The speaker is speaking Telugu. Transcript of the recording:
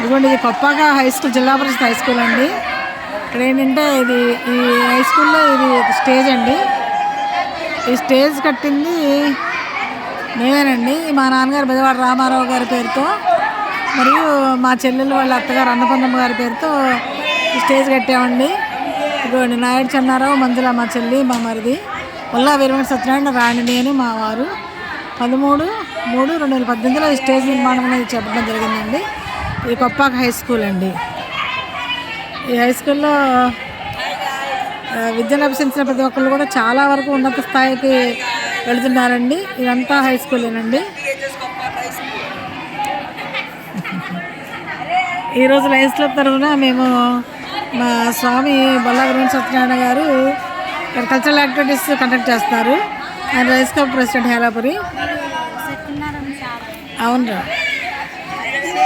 ఇదిగోండి, ఇది కొప్పక హై స్కూల్, జిల్లా పరిషత్ హై స్కూల్ అండి. ఇక్కడ ఏంటంటే ఇది ఈ హై స్కూల్లో ఇది స్టేజ్ అండి. ఈ స్టేజ్ కట్టింది మేమేనండి. మా నాన్నగారు బెజవాడ రామారావు గారి పేరుతో, మరియు మా చెల్లెలు వాళ్ళ అత్తగారు అన్నపన్నమ్మ గారి పేరుతో ఈ స్టేజ్ కట్టామండి. ఇదిగోండి, నాయుడు చెన్నారావు, మంజుల మా చెల్లి, మా మరిది, వల్లా వీరవెంకట సత్యనారాయణ, రాణి, నేను, మా వారు 13/3/2018లో ఈ స్టేజ్ నిర్మాణం అనేది చెప్పడం జరిగిందండి. ఇది కొప్పాక హై స్కూల్ అండి. ఈ హై స్కూల్లో విద్యను అభ్యసించిన ప్రతి ఒక్కళ్ళు కూడా చాలా వరకు ఉన్నత స్థాయికి వెళుతున్నారండి. ఇదంతా హై స్కూలేనండి. ఈరోజు లయన్స్ క్లబ్ తరఫున మేము మా స్వామి బొల్లా వీరవెంకట సత్యనారాయణ గారు కల్చరల్ యాక్టివిటీస్ కండక్ట్ చేస్తారు. ఆయన లయన్స్ క్లబ్ ప్రెసిడెంట్ హేలాపురి. అవును రా.